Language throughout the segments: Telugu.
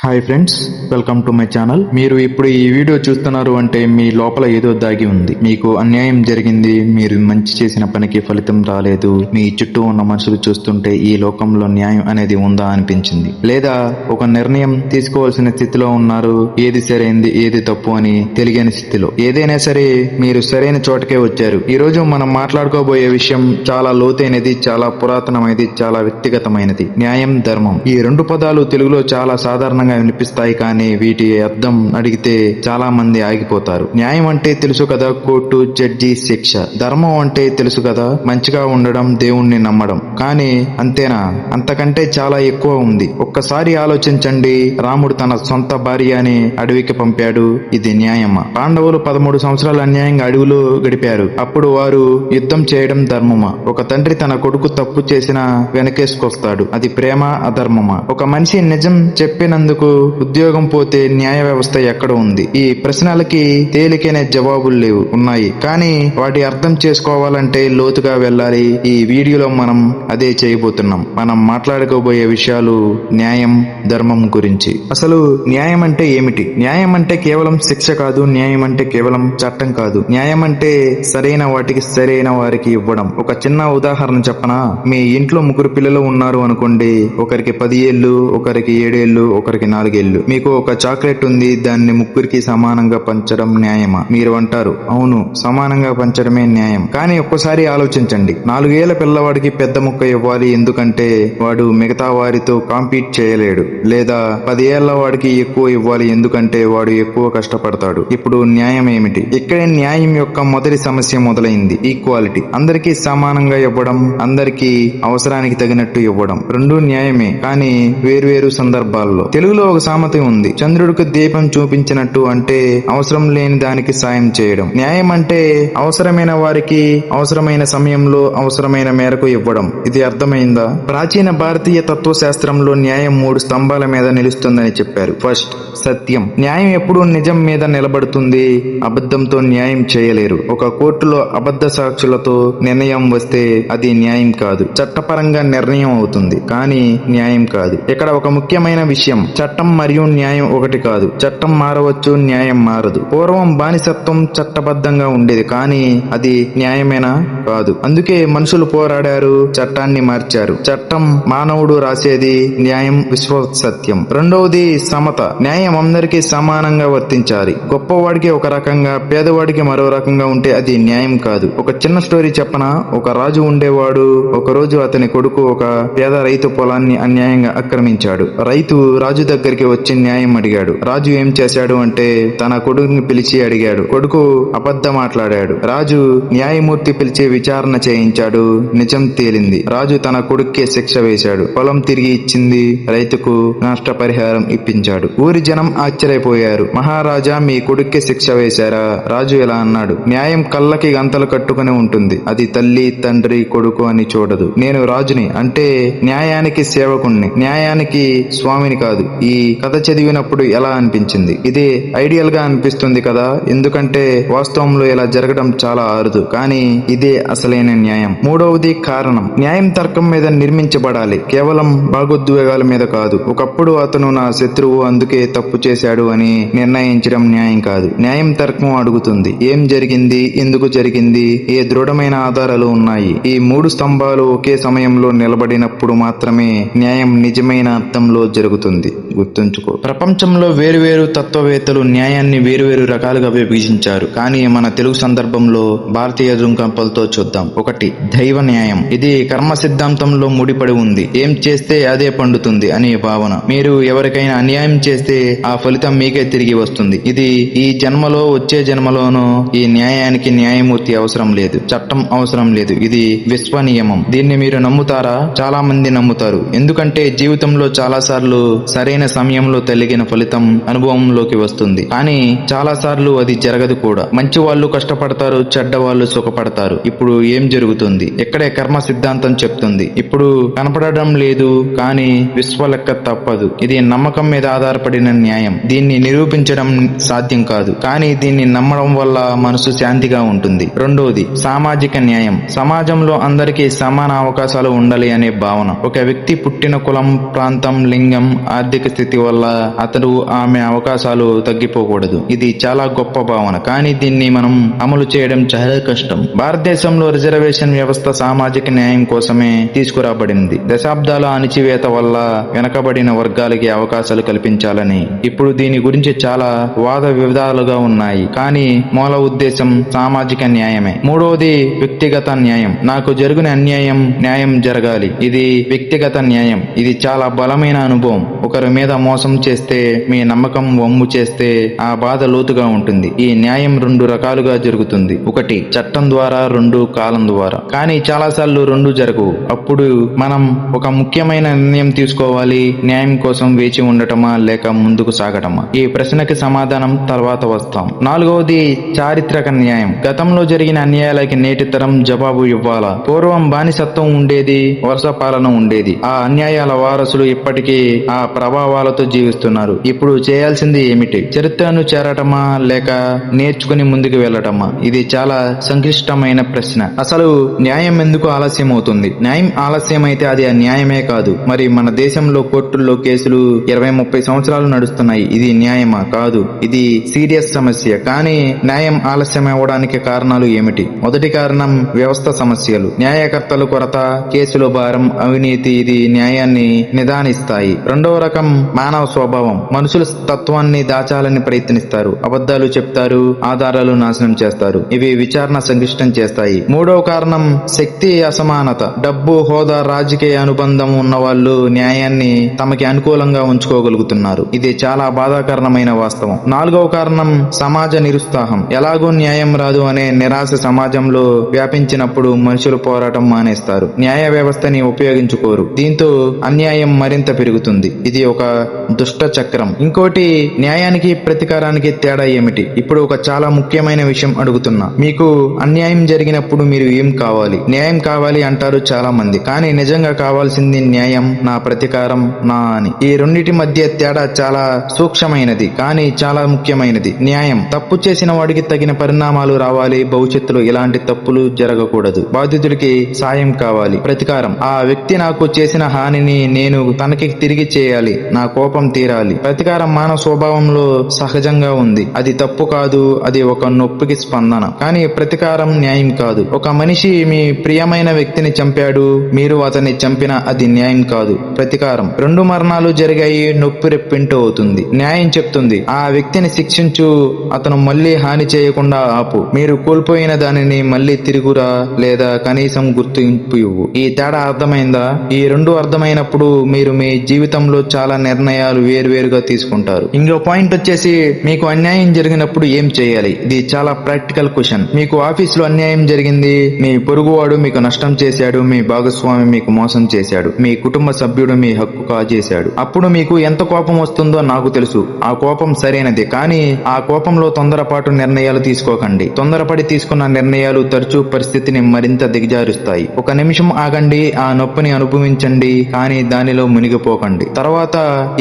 Hi friends, welcome to my channel. మీరు ఇప్పుడు ఈ వీడియో చూస్తున్నారు అంటే మీ లోపల ఏదో దాగి ఉంది. మీకు అన్యాయం జరిగింది, మీరు మంచి చేసిన పనికి ఫలితం రాలేదు, మీ చుట్టూ ఉన్న మనుషులు చూస్తుంటే ఈ లోకంలో న్యాయం అనేది ఉందా అనిపించింది. లేదా ఒక నిర్ణయం తీసుకోవాల్సిన స్థితిలో ఉన్నారు, ఏది సరైంది ఏది తప్పు అని తెలియని స్థితిలో. ఏదైనా సరే మీరు సరైన చోటకే వచ్చారు. ఈ రోజు మనం మాట్లాడుకోబోయే విషయం చాలా లోతైనది, చాలా పురాతనమైనది, చాలా వ్యక్తిగతమైనది. న్యాయం, ధర్మం. ఈ రెండు పదాలు తెలుగులో చాలా సాధారణంగా వినిపిస్తాయి, కానీ వీటి అర్థం అడిగితే చాలా మంది ఆగిపోతారు. న్యాయం అంటే తెలుసు కదా, కోర్టు, జడ్జి, శిక్ష. ధర్మం అంటే తెలుసు కదా, మంచిగా ఉండడం, దేవుణ్ణి నమ్మడం. కానీ అంతేనా? అంతకంటే చాలా ఎక్కువ ఉంది. ఒక్కసారి ఆలోచించండి. రాముడు తన సొంత భార్యని అడవికి పంపాడు. ఇది న్యాయమా? పాండవులు 13 సంవత్సరాలు అన్యాయంగా అడవిలో గడిపారు. అప్పుడు వారు యుద్ధం చేయడం ధర్మమా? ఒక తండ్రి తన కొడుకు తప్పు చేసినా వెనకేసుకొస్తాడు. అది ప్రేమ, అధర్మమా? ఒక మనిషి నిజం చెప్పినందుకు ఉద్యోగం పోతే న్యాయ వ్యవస్థ ఎక్కడ ఉంది? ఈ ప్రశ్నలకి తేలికైన జవాబులు లేవు, ఉన్నాయి. కానీ వాటి అర్థం చేసుకోవాలంటే లోతుగా వెళ్ళాలి. ఈ వీడియోలో మనం అదే చేయబోతున్నాం. మనం మాట్లాడుకోబోయే విషయాలు న్యాయం, ధర్మం గురించి. అసలు న్యాయం అంటే ఏమిటి? న్యాయం అంటే కేవలం శిక్ష కాదు. న్యాయం అంటే కేవలం చట్టం కాదు. న్యాయం అంటే సరైన వాటికి సరైన వారికి ఇవ్వడం. ఒక చిన్న ఉదాహరణ చెప్పనా? మీ ఇంట్లో 3 పిల్లలు ఉన్నారు అనుకోండి. ఒకరికి 10 ఏళ్ళు, ఒకరికి 7 ఏళ్ళు, ఒకరికి 4 ఏళ్ళు. మీకు ఒక చాక్లెట్ ఉంది, దాన్ని 3కి సమానంగా పంచడం న్యాయమా? మీరు అంటారు, అవును, సమానంగా పంచడమే న్యాయం. కానీ ఒక్కసారి ఆలోచించండి. 4 ఏళ్ల పిల్లవాడికి పెద్ద ముక్క ఇవ్వాలి, ఎందుకంటే వాడు మిగతా వారితో కాంపీట్ చేయలేడు. లేదా 10 ఏళ్ల వాడికి ఎక్కువ ఇవ్వాలి, ఎందుకంటే వాడు ఎక్కువ కష్టపడతాడు. ఇప్పుడు న్యాయం ఏమిటి? ఇక్కడే న్యాయం యొక్క మొదటి సమస్య మొదలైంది. ఈక్వాలిటీ. అందరికీ సమానంగా ఇవ్వడం, అందరికీ అవసరానికి తగినట్టు ఇవ్వడం. రెండూ న్యాయమే, కానీ వేర్వేరు సందర్భాల్లో. తెలుగులో ఒక సామెత ఉంది, చంద్రుడికి దీపం చూపించినట్టు. అంటే అవసరం లేని దానికి సాయం చేయడం. న్యాయం అంటే అవసరమైన వారికి అవసరమైన సమయంలో అవసరమైన మేరకు ఇవ్వడం. ఇది అర్థమైందా? ప్రాచీన భారతీయ తత్వశాస్త్రంలో న్యాయం 3 స్తంభాల మీద నిలుస్తుందని చెప్పారు. ఫస్ట్, సత్యం. న్యాయం ఎప్పుడూ నిజం మీద నిలబడుతుంది. అబద్ధంతో న్యాయం చేయలేరు. ఒక కోర్టులో అబద్ధ సాక్షులతో నిర్ణయం వస్తే అది న్యాయం కాదు. చట్టపరంగా నిర్ణయం అవుతుంది, కానీ న్యాయం కాదు. ఇక్కడ ఒక ముఖ్యమైన విషయం, చట్టం మరియు న్యాయం ఒకటి కాదు. చట్టం మారవచ్చు, న్యాయం మారదు. పూర్వం బానిసత్వం చట్టబద్ధంగా ఉండేది, కానీ అది న్యాయమేనా? కాదు. అందుకే మనుషులు పోరాడారు, చట్టాన్ని మార్చారు. చట్టం మానవుడు రాసేది, న్యాయం విశ్వసత్యం. రెండవది సమత. న్యాయం అందరికీ సమానంగా వర్తించాలి. గొప్పవాడికి ఒక రకంగా, పేదవాడికి మరో రకంగా ఉంటే అది న్యాయం కాదు. ఒక చిన్న స్టోరీ చెప్పనా? ఒక రాజు ఉండేవాడు. ఒక రోజు అతని కొడుకు ఒక పేద రైతు పొలాన్ని అన్యాయంగా ఆక్రమించాడు. రైతు రాజు దగ్గరికి వచ్చి న్యాయం అడిగాడు. రాజు ఏం చేశాడు అంటే తన కొడుకుని పిలిచి అడిగాడు. కొడుకు అబద్ధం మాట్లాడాడు. రాజు న్యాయమూర్తి పిలిచి విచారణ చేయించాడు. నిజం తేలింది. రాజు తన కొడుక్కే శిక్ష వేశాడు. పొలం తిరిగి ఇచ్చింది. రైతుకు నష్టపరిహారం ఇప్పించాడు. ఊరి జనం ఆశ్చర్యపోయారు. మహారాజా, మీ కొడుక్కే శిక్ష వేశారా? రాజు ఇలా అన్నాడు, న్యాయం కళ్ళకి గంతలు కట్టుకుని ఉంటుంది. అది తల్లి, తండ్రి, కొడుకు అని చూడదు. నేను రాజుని, అంటే న్యాయానికి సేవకుణ్ణి, న్యాయానికి స్వామిని కాదు. ఈ కథ చదివినప్పుడు ఎలా అనిపించింది? ఇదే ఐడియల్ గా అనిపిస్తుంది కదా, ఎందుకంటే వాస్తవంలో ఇలా జరగడం చాలా అరుదు. కానీ ఇదే అసలైన న్యాయం. మూడవది కారణం. న్యాయం తర్కం మీద నిర్మించబడాలి, కేవలం భాగోద్వేగాల మీద కాదు. ఒకప్పుడు అతను నా శత్రువు, అందుకే తప్పు చేశాడు అని నిర్ణయించడం న్యాయం కాదు. న్యాయం తర్కం అడుగుతుంది, ఏం జరిగింది, ఎందుకు జరిగింది, ఏ దృఢమైన ఆధారాలు ఉన్నాయి. ఈ 3 స్తంభాలు ఒకే సమయంలో నిలబడినప్పుడు మాత్రమే న్యాయం నిజమైన అర్థంలో జరుగుతుంది. గుర్తుంచుకో. ప్రపంచంలో వేరువేరు తత్వవేత్తలు న్యాయాన్ని వేరువేరు రకాలుగా విభజించారు, కానీ మన తెలుగు సందర్భంలో భారతీయ దృక్పథంతో చూద్దాం. 1, దైవ న్యాయం. ఇది కర్మ సిద్ధాంతంలో ముడిపడి ఉంది. ఏం చేస్తే అదే పండుతుంది అనే భావన. మీరు ఎవరికైనా అన్యాయం చేస్తే ఆ ఫలితం మీకే తిరిగి వస్తుంది. ఇది ఈ జన్మలో, వచ్చే జన్మలోనూ ఈ న్యాయానికి న్యాయమూర్తి అవసరం లేదు, చట్టం అవసరం లేదు. ఇది విశ్వ నియమం. దీన్ని మీరు నమ్ముతారా? చాలా మంది నమ్ముతారు, ఎందుకంటే జీవితంలో చాలా సార్లు సరైన సమయంలో తెలిగిన ఫలితం అనుభవంలోకి వస్తుంది. కానీ చాలా సార్లు అది జరగదు కూడా. మంచి వాళ్ళు కష్టపడతారు, చెడ్డ వాళ్ళు సుఖపడతారు. ఇప్పుడు ఏం జరుగుతుంది? ఇక్కడే కర్మ సిద్ధాంతం చెప్తుంది. ఇప్పుడు కనపడడం లేదు, కానీ విశ్వ లెక్క తప్పదు. ఇది నమ్మకం మీద ఆధారపడిన న్యాయం. దీన్ని నిరూపించడం సాధ్యం కాదు, కానీ దీన్ని నమ్మడం వల్ల మనసు శాంతిగా ఉంటుంది. రెండోది సామాజిక న్యాయం. సమాజంలో అందరికీ సమాన అవకాశాలు ఉండాలి అనే భావన. ఒక వ్యక్తి పుట్టిన కులం, ప్రాంతం, లింగం, ఆర్థిక పరిస్థితి వల్ల అతడు ఆమె అవకాశాలు తగ్గిపోకూడదు. ఇది చాలా గొప్ప భావన, కానీ దీన్ని మనం అమలు చేయడం చాలా కష్టం. భారతదేశంలో రిజర్వేషన్ వ్యవస్థ సామాజిక న్యాయం కోసమే తీసుకురాబడింది. దశాబ్దాల అణిచివేత వల్ల వెనకబడిన వర్గాలకి అవకాశాలు కల్పించాలని. ఇప్పుడు దీని గురించి చాలా వాద వివాదాలుగా ఉన్నాయి, కానీ మూల ఉద్దేశం సామాజిక న్యాయమే. మూడవది వ్యక్తిగత న్యాయం. నాకు జరిగిన అన్యాయం న్యాయం జరగాలి. ఇది వ్యక్తిగత న్యాయం. ఇది చాలా బలమైన అనుభవం. ఒకరి మీద మోసం చేస్తే, మీ నమ్మకం వమ్ము చేస్తే ఆ బాధ లోతుగా ఉంటుంది. ఈ న్యాయం రెండు రకాలుగా జరుగుతుంది. ఒకటి చట్టం ద్వారా, రెండు కాలం ద్వారా. కానీ చాలాసార్లు రెండు జరగవు. అప్పుడు మనం ఒక ముఖ్యమైన నిర్ణయం తీసుకోవాలి. న్యాయం కోసం వేచి ఉండటమా లేక ముందుకు సాగటమా? ఈ ప్రశ్నకి సమాధానం తర్వాత వస్తాం. నాలుగవది చారిత్రక న్యాయం. గతంలో జరిగిన అన్యాయాలకి నేటి తరం జవాబు ఇవ్వాలా? పూర్వం బానిసత్వం ఉండేది, వరుస పాలన ఉండేది. ఆ అన్యాయాల వారసులు ఇప్పటికీ ఆ ప్రభావాలతో జీవిస్తున్నారు. ఇప్పుడు చేయాల్సింది ఏమిటి? చరిత్రను చేరటమా లేక నేర్చుకుని ముందుకు వెళ్ళటమా? ఇది చాలా సంక్లిష్టమైన ప్రశ్న. అసలు న్యాయం ఎందుకు ఆలస్యం అవుతుంది? న్యాయం ఆలస్యమైతే అది న్యాయమే కాదు. మరి మన దేశంలో కోర్టుల్లో కేసులు 20-30 సంవత్సరాలు నడుస్తున్నాయి. ఇది న్యాయమా? కాదు. ఇది సీరియస్ సమస్య. కానీ న్యాయం ఆలస్యం అవ్వడానికి కారణాలు ఏమిటి? మొదటి కారణం వ్యవస్థ సమస్యలు. న్యాయకర్తల కొరత, కేసుల భారం, అవినీతి ఇది న్యాయాన్ని నిదానిస్తాయి. రెండవ రకం మానవ స్వభావం. మనుషులు తత్వాన్ని దాచాలని ప్రయత్నిస్తారు. అబద్ధాలు చెప్తారు, ఆధారాలు నాశనం చేస్తారు. ఇవి విచారణ సంక్లిష్టం చేస్తాయి. మూడవ కారణం శక్తి అసమానత. డబ్బు, హోదా, రాజకీయ అనుబంధం ఉన్న వాళ్ళు న్యాయాన్ని తమకి అనుకూలంగా ఉంచుకోగలుగుతున్నారు. ఇది చాలా బాధాకరమైన వాస్తవం. నాలుగవ కారణం సమాజ నిరుత్సాహం. ఎలాగూ న్యాయం రాదు అనే నిరాశ సమాజంలో వ్యాపించినప్పుడు మనుషులు పోరాటం మానేస్తారు, న్యాయ వ్యవస్థని ఉపయోగించుకోరు. దీంతో అన్యాయం మరింత పెరుగుతుంది. ఇది ఒక దుష్ట చక్రం. ఇంకోటి, న్యాయానికి ప్రతీకారానికి తేడా ఏమిటి? ఇప్పుడు ఒక చాలా ముఖ్యమైన విషయం అడుగుతున్నా. మీకు అన్యాయం జరిగినప్పుడు మీరు ఏం కావాలి? న్యాయం కావాలి అంటారు చాలా మంది. కానీ నిజంగా కావాల్సింది న్యాయం, నా ప్రతీకారం నా అని. ఈ రెండిటి మధ్య తేడా చాలా సూక్ష్మమైనది, కానీ చాలా ముఖ్యమైనది. న్యాయం, తప్పు చేసిన వాడికి తగిన పరిణామాలు రావాలి. భవిష్యత్తులో ఇలాంటి తప్పులు జరగకూడదు. బాధితుడికి సాయం కావాలి. ప్రతీకారం, ఆ వ్యక్తి నాకు చేసిన హానిని నేను తనకి తిరిగి చేయాలి. నా కోపం తీరాలి. ప్రతీకారం మానవ స్వభావంలో సహజంగా ఉంది. అది తప్పు కాదు, అది ఒక నొప్పికి స్పందన. కానీ ప్రతీకారం న్యాయం కాదు. ఒక మనిషి మీ ప్రియమైన వ్యక్తిని చంపాడు, మీరు అతన్ని చంపినా అది న్యాయం కాదు, ప్రతీకారం. రెండు మరణాలు జరిగాయి, నొప్పి రెప్పింటూ అవుతుంది. న్యాయం చెప్తుంది ఆ వ్యక్తిని శిక్షించు, అతను మళ్ళీ హాని చేయకుండా ఆపు. మీరు కోల్పోయిన దానిని మళ్ళీ తిరుగురా, లేదా కనీసం గుర్తింపు ఇవ్వు. ఈ తేడా అర్థమైందా? ఈ రెండు అర్థమైనప్పుడు మీరు మీ జీవితంలో చాలా నిర్ణయాలు వేరువేరుగా తీసుకుంటారు. ఇంకో పాయింట్ వచ్చేసి, మీకు అన్యాయం జరిగినప్పుడు ఏం చేయాలి? ఇది చాలా ప్రాక్టికల్ క్వశ్చన్. మీకు ఆఫీసులో అన్యాయం జరిగింది. మీ పొరుగువాడు మీకు నష్టం చేశాడు, మీ భాగస్వామి మీకు మోసం చేశాడు, మీ కుటుంబ సభ్యుడు మీ హక్కు కాజేశాడు. అప్పుడు మీకు ఎంత కోపం వస్తుందో నాకు తెలుసు. ఆ కోపం సరైనదే, కానీ ఆ కోపంలో తొందరపాటు నిర్ణయాలు తీసుకోకండి. తొందరపడి తీసుకున్న నిర్ణయాలు తరచూ పరిస్థితిని మరింత దిగజారుస్తాయి. ఒక నిమిషం ఆగండి, ఆ నొప్పిని అనుభవించండి, కానీ దానిలో మునిగిపోకండి. తర్వాత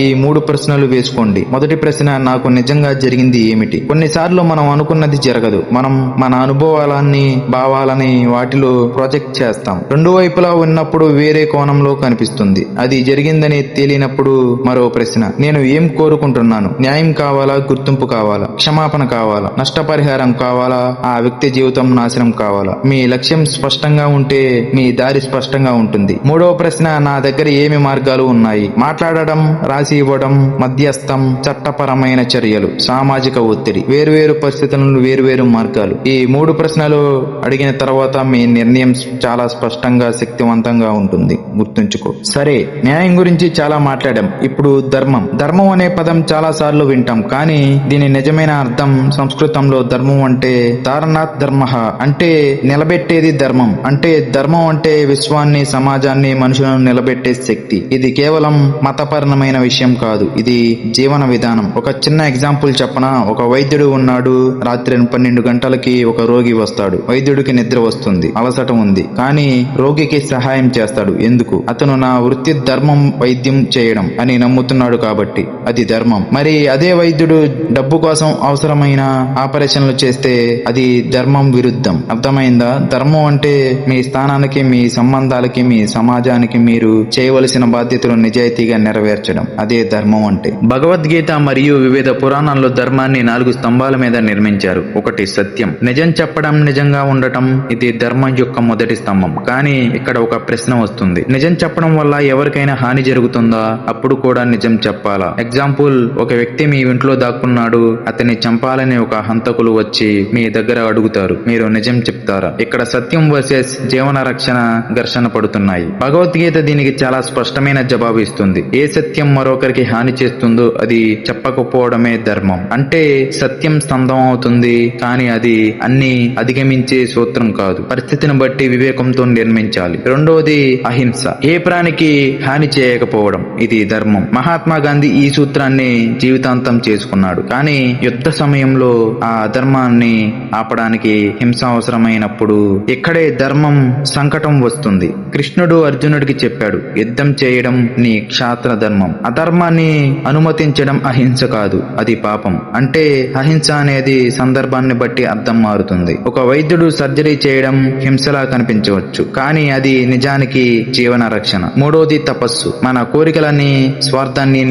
ఈ 3 ప్రశ్నలు వేసుకోండి. మొదటి ప్రశ్న, నాకు నిజంగా జరిగింది ఏమిటి? కొన్నిసార్లు మనం అనుకున్నది జరగదు. మనం మన అనుభవాలని, భావాలని వాటిలో ప్రాజెక్ట్ చేస్తాం. రెండు వైపులా ఉన్నప్పుడు వేరే కోణంలో కనిపిస్తుంది. అది జరిగిందని తేలినప్పుడు మరో ప్రశ్న, నేను ఏం కోరుకుంటున్నాను? న్యాయం కావాలా? గుర్తింపు కావాలా? క్షమాపణ కావాలా? నష్టపరిహారం కావాలా? ఆ వ్యక్తి జీవితం నాశనం కావాలా? మీ లక్ష్యం స్పష్టంగా ఉంటే మీ దారి స్పష్టంగా ఉంటుంది. మూడవ ప్రశ్న, నా దగ్గర ఏమి మార్గాలు ఉన్నాయి? మాట్లాడడం, రాసి ఇవ్వడం, మధ్యస్థం, చట్టపరమైన చర్యలు, సామాజిక ఒత్తిడి. వేర్వేరు పరిస్థితులను వేర్వేరు మార్గాలు. ఈ 3 ప్రశ్నలు అడిగిన తర్వాత మీ నిర్ణయం చాలా స్పష్టంగా, శక్తివంతంగా ఉంటుంది. గుర్తుంచుకో. సరే, న్యాయం గురించి చాలా మాట్లాడాం. ఇప్పుడు ధర్మం. ధర్మం అనే పదం చాలా సార్లు వింటాం, కానీ దీని నిజమైన అర్థం సంస్కృతంలో ధర్మం అంటే ధారణాత్ ధర్మ, అంటే నిలబెట్టేది ధర్మం. అంటే ధర్మం అంటే విశ్వాన్ని, సమాజాన్ని, మనుషులను నిలబెట్టే శక్తి. ఇది కేవలం మతపరమైన విషయం కాదు, ఇది జీవన విధానం. ఒక చిన్న ఎగ్జాంపుల్ చెప్పనా? ఒక వైద్యుడు ఉన్నాడు. రాత్రి 12 గంటలకి ఒక రోగి వస్తాడు. వైద్యుడికి నిద్ర వస్తుంది, అలసట ఉంది, కానీ రోగికి సహాయం చేస్తాడు. ఎందుకు? అతను నా వృత్తి ధర్మం వైద్యం చేయడం అని నమ్ముతున్నాడు కాబట్టి. అది ధర్మం. మరి అదే వైద్యుడు డబ్బు కోసం అవసరమైన ఆపరేషన్లు చేస్తే అది ధర్మం విరుద్ధం. అర్థమైందా? ధర్మం అంటే మీ స్థానానికి, మీ సంబంధాలకి, మీ సమాజానికి మీరు చేయవలసిన బాధ్యతలు నిజాయితీగా నెరవేర్చడం. నెరవేర్చడం, అదే ధర్మం అంటే. భగవద్గీత మరియు వివిధ పురాణాల్లో ధర్మాన్ని 4 స్తంభాల మీద నిర్మించారు. ఒకటి సత్యం, నిజం చెప్పడం, నిజంగా ఉండటం. ఇది ధర్మం యొక్క మొదటి స్తంభం. కానీ ఇక్కడ ఒక ప్రశ్న వస్తుంది, నిజం చెప్పడం వల్ల ఎవరికైనా హాని జరుగుతుందా? అప్పుడు కూడా నిజం చెప్పాలా? ఎగ్జాంపుల్, ఒక వ్యక్తి మీ ఇంట్లో దాక్కున్నాడు, అతన్ని చంపాలని ఒక హంతకులు వచ్చి మీ దగ్గర అడుగుతారు, మీరు నిజం చెప్తారా? ఇక్కడ సత్యం వర్సెస్ జీవన రక్షణ ఘర్షణ పడుతున్నాయి. భగవద్గీత దీనికి చాలా స్పష్టమైన జవాబు ఇస్తుంది. ఏ సత్యం మరొకరికి హాని చేస్తుందో అది చెప్పకపోవడమే ధర్మం. అంటే సత్యం స్తంభం అవుతుంది, కానీ అది అన్ని అధిగమించే సూత్రం కాదు. పరిస్థితిని బట్టి వివేకంతో నిర్మించాలి. రెండవది అహింస, ఏ ప్రాణికి హాని చేయకపోవడం. ఇది ధర్మం. మహాత్మా గాంధీ ఈ సూత్రాన్ని జీవితాంతం చేసుకున్నాడు. కానీ యుద్ధ సమయంలో ఆ అధర్మాన్ని ఆపడానికి హింస అవసరమైనప్పుడు ఇక్కడే ధర్మం సంకటం వస్తుంది. కృష్ణుడు అర్జునుడికి చెప్పాడు, యుద్ధం చేయడం నీ క్షాత్ర ధర్మం. అధర్మాన్ని అనుమతించడం అహింస కాదు, అది పాపం. అంటే అహింస అనేది సందర్భాన్ని బట్టి అర్థం మారుతుంది. ఒక వైద్యుడు సర్జరీ చేయడం హింసలా కనిపించవచ్చు, కానీ అది నిజానికి జీవన రక్షణ. మూడోది తపస్సు, మన కోరికలని స్వార్థాన్ని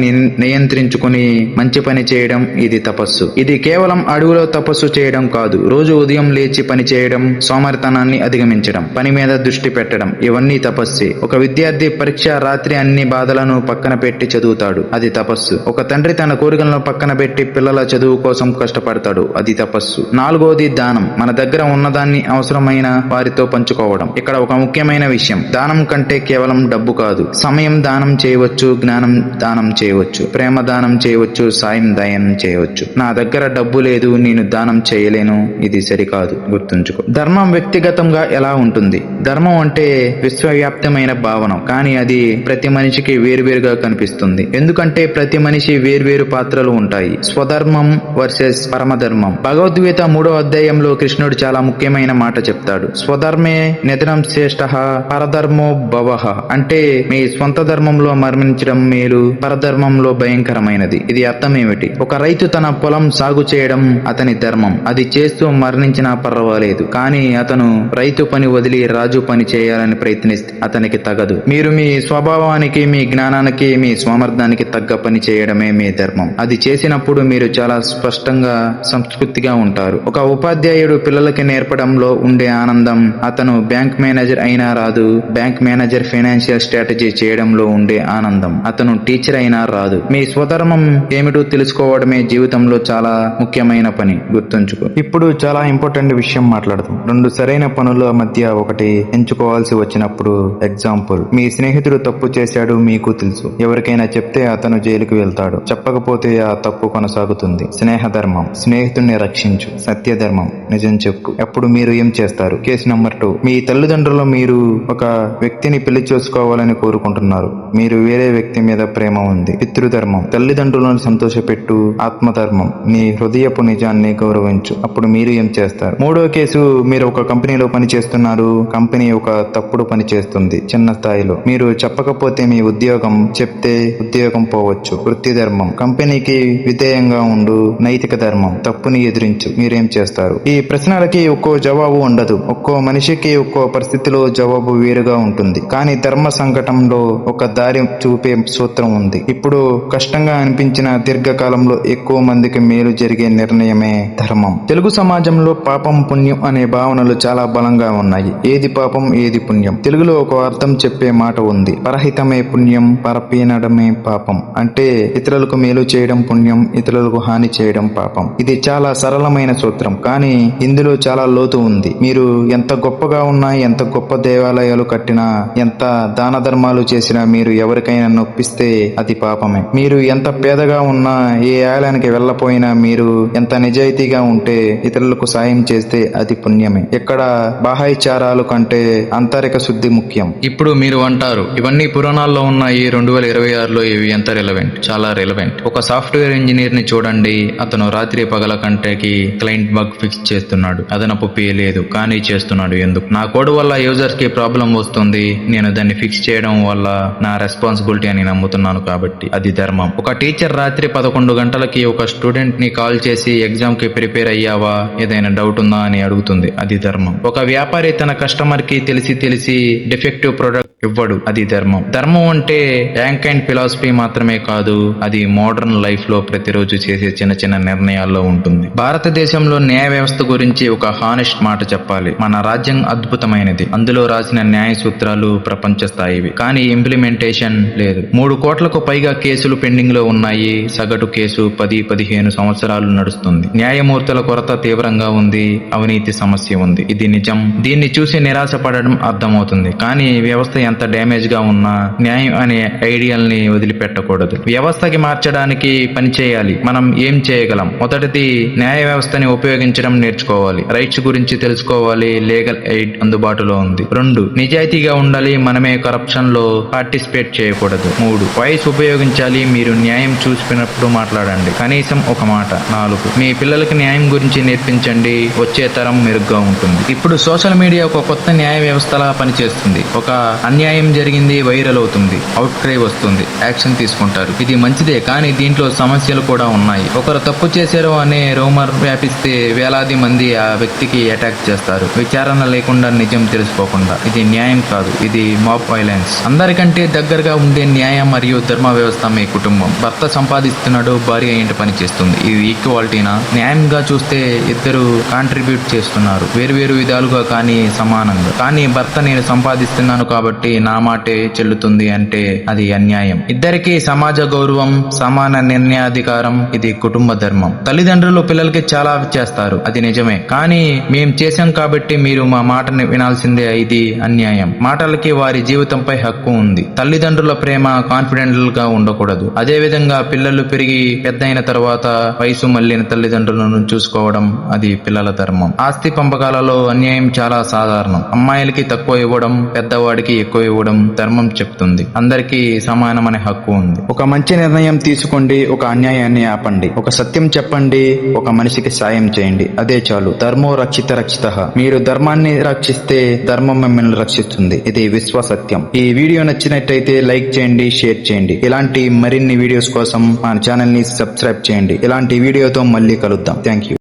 నియంత్రించుకుని మంచి పని చేయడం, ఇది తపస్సు. ఇది కేవలం అడవిలో తపస్సు చేయడం కాదు, రోజు ఉదయం లేచి పని చేయడం, సోమరితనాన్ని అధిగమించడం, పని మీద దృష్టి పెట్టడం, ఇవన్నీ తపస్సే. ఒక విద్యార్థి పరీక్ష రాత్రి అన్ని బాధలను పక్కన పెట్టి చదువుతాడు, అది తపస్సు. ఒక తండ్రి తన కోరికలను పక్కన పెట్టి పిల్లల చదువు కోసం కష్టపడతాడు, అది తపస్సు. నాలుగోది దానం, మన దగ్గర ఉన్నదాన్ని అవసరమైన వారితో పంచుకోవడం. ఇక్కడ ఒక ముఖ్యమైన విషయం, దానం కంటే కేవలం డబ్బు కాదు. సమయం దానం చేయవచ్చు, జ్ఞానం దానం చేయవచ్చు, ప్రేమ దానం చేయవచ్చు, సాయం దానం చేయవచ్చు. నా దగ్గర డబ్బు లేదు, నేను దానం చేయలేను, ఇది సరికాదు. గుర్తుంచుకో. ధర్మం వ్యక్తిగతంగా ఎలా ఉంటుంది? ధర్మం అంటే విశ్వవ్యాప్తమైన భావన, కానీ అది ప్రతి మనిషికి వేరువేరుగా కనిపిస్తుంది. ఎందుకంటే ప్రతి మనిషి వేర్వేరు పాత్రలు ఉంటాయి. స్వధర్మం వర్సెస్ పరమధర్మం. భగవద్గీత 3వ అధ్యాయంలో కృష్ణుడు చాలా ముఖ్యమైన మాట చెప్తాడు, స్వధర్మే నిధనం శ్రేష్ఠ పరధర్మో భవః. అంటే మీ స్వంత ధర్మంలో మరణించడం మేలు, పరధర్మంలో భయంకరమైనది. ఇది అర్థం ఏమిటి? ఒక రైతు తన పొలం సాగు చేయడం అతని ధర్మం. అది చేస్తూ మరణించినా పర్వాలేదు, కానీ అతను రైతు పని వదిలి రాజు పని చేయాలని ప్రయత్నిస్తే అతనికి తగదు. మీరు మీ స్వభావానికి, మీ జ్ఞానానికి, మీ సామర్థ్యానికి తగ్గ పని చేయడమే మీ ధర్మం. అది చేసినప్పుడు మీరు చాలా స్పష్టంగా సంస్కృతిగా ఉంటారు. ఒక ఉపాధ్యాయుడు పిల్లలకి నేర్పడంలో ఉండే ఆనందం అతను బ్యాంక్ మేనేజర్ అయినా రాదు. బ్యాంక్ మేనేజర్ ఫైనాన్షియల్ స్ట్రాటజీ చేయడంలో ఉండే ఆనందం అతను టీచర్ అయినా రాదు. మీ స్వధర్మం ఏమిటో తెలుసుకోవడమే జీవితంలో చాలా ముఖ్యమైన పని. గుర్తుంచుకో. ఇప్పుడు చాలా ఇంపార్టెంట్ విషయం మాట్లాడదాం. 2 సరైన పనుల మధ్య ఒకటి ఎంచుకోవాల్సి వచ్చినప్పుడు, ఎగ్జాంపుల్, మీ స్నేహితుడు తప్పు చేశాడు, మీకు తెలుసు. ఎవరికైనా చెప్తే అతను జైలుకు వెళ్తాడు, చెప్పకపోతే ఆ తప్పు కొనసాగుతుంది. స్నేహధర్మం, స్నేహితుడిని రక్షించు. సత్యధర్మం, నిజం చెప్పు. అప్పుడు మీరు ఏం చేస్తారు? కేసు నెంబర్ 2, మీ తల్లిదండ్రులు మీరు ఒక వ్యక్తిని పెళ్లి చేసుకోవాలని కోరుకుంటున్నారు. మీరు వేరే వ్యక్తి మీద ప్రేమ ఉంది. పితృధర్మం, తల్లిదండ్రులను సంతోషపెట్టు. ఆత్మధర్మం, నీ హృదయపు నిజాన్ని గౌరవించు. అప్పుడు మీరు ఏం చేస్తారు? 3వ కేసు, మీరు ఒక కంపెనీలో పని చేస్తున్నారు. కంపెనీ ఒక తప్పుడు పని చేస్తుంది చిన్న స్థాయిలో. మీరు చెప్పకపోతే మీ ఉద్యోగం, చెప్తే ఉద్యోగం పోవచ్చు. వృత్తి ధర్మం, కంపెనీకి విధేయంగా ఉండు. నైతిక ధర్మం, తప్పుని ఎదిరించు. మీరేం చేస్తారు? ఈ ప్రశ్నలకి ఒక్కో జవాబు ఉండదు. ఒక్కో మనిషికి ఒక్కో పరిస్థితిలో జవాబు వేరుగా ఉంటుంది. కానీ ధర్మ సంకటంలో ఒక దారి చూపే సూత్రం ఉంది. ఇప్పుడు కష్టంగా అనిపించిన దీర్ఘకాలంలో ఎక్కువ మందికి మేలు జరిగే నిర్ణయమే ధర్మం. తెలుగు సమాజంలో పాపం పుణ్యం అనే భావనలు చాలా బలంగా ఉన్నాయి. ఏది పాపం, ఏది పుణ్యం? తెలుగులో ఒక అర్థం చెప్పే మాట ఉంది, పరహితమే పుణ్యం, పరపీనడమే పాపం. అంటే ఇతరులకు మేలు చేయడం పుణ్యం, ఇతరులకు హాని చేయడం పాపం. ఇది చాలా సరళమైన సూత్రం, కానీ ఇందులో చాలా లోతు ఉంది. మీరు ఎంత గొప్పగా ఉన్నా, ఎంత గొప్ప దేవాలయాలు కట్టినా, ఎంత దాన ధర్మాలు చేసినా, మీరు ఎవరికైనా నొప్పిస్తే అది పాపమే. మీరు ఎంత పేదగా ఉన్నా, ఏ ఆలయానికి వెళ్ళపోయినా, మీరు ఎంత నిజాయితీగా ఉంటే, ఇతరులకు సాయం చేస్తే అది పుణ్యమే. ఇక్కడ బాహ్యాచారాలు కంటే ఆంతరిక శుద్ధి ముఖ్యం. ఇప్పుడు మీరు అంటారు, ఇవన్నీ పురాణాల్లో ఉన్నాయి, 2026లో ఇవి ఎంత రిలవెంట్? చాలా రిలవెంట్. ఒక సాఫ్ట్వేర్ ఇంజనీర్ ని చూడండి, అతను రాత్రి పగల కంటేకి క్లయింట్ బగ్ ఫిక్స్ చేస్తున్నాడు. అదనపు పే లేదు, కానీ చేస్తున్నాడు. ఎందుకు? నా కోడ్ వల్ల యూజర్స్ కి ప్రాబ్లం వస్తుంది, నేను దాన్ని ఫిక్స్ చేయడం వల్ల నా రెస్పాన్సిబిలిటీ అని నమ్ముతున్నాను కాబట్టి. అది ధర్మం. ఒక టీచర్ రాత్రి 11 గంటలకి ఒక స్టూడెంట్ ని కాల్ చేసి ఎగ్జామ్ కి ప్రిపేర్ అయ్యావా, ఏదైనా డౌట్ ఉందా అని అడుగుతుంది. అది ధర్మం. ఒక వ్యాపారి తన కస్టమర్ కి తెలిసి డిఫెక్టివ్ ప్రొడక్ట్ ఇవ్వడు. అది ధర్మం. ధర్మం అంటే ర్యాంక్ అండ్ ఫిలాసఫీ మాత్రమే కాదు, అది మోడర్న్ లైఫ్ లో ప్రతిరోజు చేసే చిన్న చిన్న నిర్ణయాల్లో ఉంటుంది. భారతదేశంలో న్యాయ వ్యవస్థ గురించి ఒక హానెస్ట్ మాట చెప్పాలి. మన రాజ్యం అద్భుతమైనది. అందులో రాసిన న్యాయ సూత్రాలు ప్రపంచ స్థాయివి. కానీ ఇంప్లిమెంటేషన్ లేదు. 3 కోట్లకు పైగా కేసులు పెండింగ్ లో ఉన్నాయి. సగటు కేసు 10-15 సంవత్సరాలు నడుస్తుంది. న్యాయమూర్తుల కొరత తీవ్రంగా ఉంది. అవినీతి సమస్య ఉంది. ఇది నిజం. దీన్ని చూసి నిరాశపడడం అర్థమవుతుంది. కానీ వ్యవస్థ ఎంత డ్యామేజ్ గా ఉన్నా న్యాయం అనే ఐడియల్ ని వదిలిపెట్టకూడదు. వ్యవస్థకి మార్చడానికి పని చేయాలి. మనం ఏం చేయగలం? మొదటిది, న్యాయ వ్యవస్థని ఉపయోగించడం నేర్చుకోవాలి. రైట్స్ గురించి తెలుసుకోవాలి. లీగల్ ఎయిడ్ అందుబాటులో ఉంది. 2, నిజాయితీగా ఉండాలి. మనమే కరప్షన్ లో పార్టిసిపేట్ చేయకూడదు. 3, వాయిస్ ఉపయోగించాలి. మీరు న్యాయం చూసినప్పుడు మాట్లాడండి, కనీసం ఒక మాట. 4, మీ పిల్లలకి న్యాయం గురించి నేర్పించండి. వచ్చే తరం మెరుగ్గా ఉంటుంది. ఇప్పుడు సోషల్ మీడియా ఒక కొత్త న్యాయ వ్యవస్థలా పనిచేస్తుంది. ఒక అన్యాయం జరిగింది, వైరల్ అవుతుంది, అవుట్ క్రై వస్తుంది, యాక్షన్ తీసుకుంటారు. ఇది మంచిదే, కానీ దీంట్లో సమస్యలు కూడా ఉన్నాయి. ఒకరు తప్పు చేశారు అనే రూమర్ వ్యాపిస్తే వేలాది మంది ఆ వ్యక్తికి అటాక్ చేస్తారు, విచారణ లేకుండా, నిజం తెలుసుకోకుండా. ఇది న్యాయం కాదు, ఇది మాబ్ వైలెన్స్. అందరికంటే దగ్గరగా ఉండే న్యాయ మరియు ధర్మ వ్యవస్థ మీ కుటుంబం. భర్త సంపాదిస్తున్నాడు, భార్య ఏంటి పని చేస్తుంది. ఇది ఈక్వాలిటీనా? న్యాయంగా చూస్తే ఇద్దరు కాంట్రిబ్యూట్ చేస్తున్నారు, వేరువేరు విధాలుగా కానీ సమానంగా. కానీ భర్త నేను సంపాదిస్తున్నాను కాబట్టి నా మాటే చెల్లుతుంది అంటే అది అన్యాయం. ఇద్దరికి సమాజ గౌరవం, సమాన నిర్ణయాధికారం, ఇది కుటుంబ ధర్మం. తల్లిదండ్రులు పిల్లలకి చాలా చేస్తారు, అది నిజమే. కానీ మేం చేశాం కాబట్టి మీరు మా మాటని వినాల్సిందే, ఇది అన్యాయం. మాటలకి వారి జీవితంపై హక్కు ఉంది. తల్లిదండ్రుల ప్రేమ కాన్ఫిడెంటల్ గా ఉండకూడదు. అదే విధంగా పిల్లలు పెరిగి పెద్దయిన తర్వాత వయసు మళ్లిన తల్లిదండ్రులను చూసుకోవడం, అది పిల్లల ధర్మం. ఆస్తి పంపకాలలో అన్యాయం చాలా సాధారణం. అమ్మాయిలకి తక్కువ ఇవ్వడం, పెద్దవాడికి ఎక్కువ ఇవ్వడం ధర్మం చెప్తుంది. అందరికీ సమానమనే హక్కు ఉంది. ఒక మంచి నిర్ణయం తీసుకోండి, ఒక అన్యాయాన్ని ఆపండి, ఒక సత్యం చెప్పండి, ఒక మనిషికి సాయం చేయండి, అదే చాలు. ధర్మో రక్షిత రక్షితః. మీరు ధర్మాన్ని రక్షిస్తే ధర్మం మిమ్మల్ని రక్షిస్తుంది. ఇది విశ్వ సత్యం. ఈ వీడియో నచ్చినట్టయితే లైక్ చేయండి, షేర్ చేయండి. ఇలాంటి మరిన్ని వీడియోస్ కోసం మన ఛానల్ ని సబ్స్క్రైబ్ చేయండి. ఇలాంటి వీడియోతో మళ్ళీ కలుద్దాం. Thank you.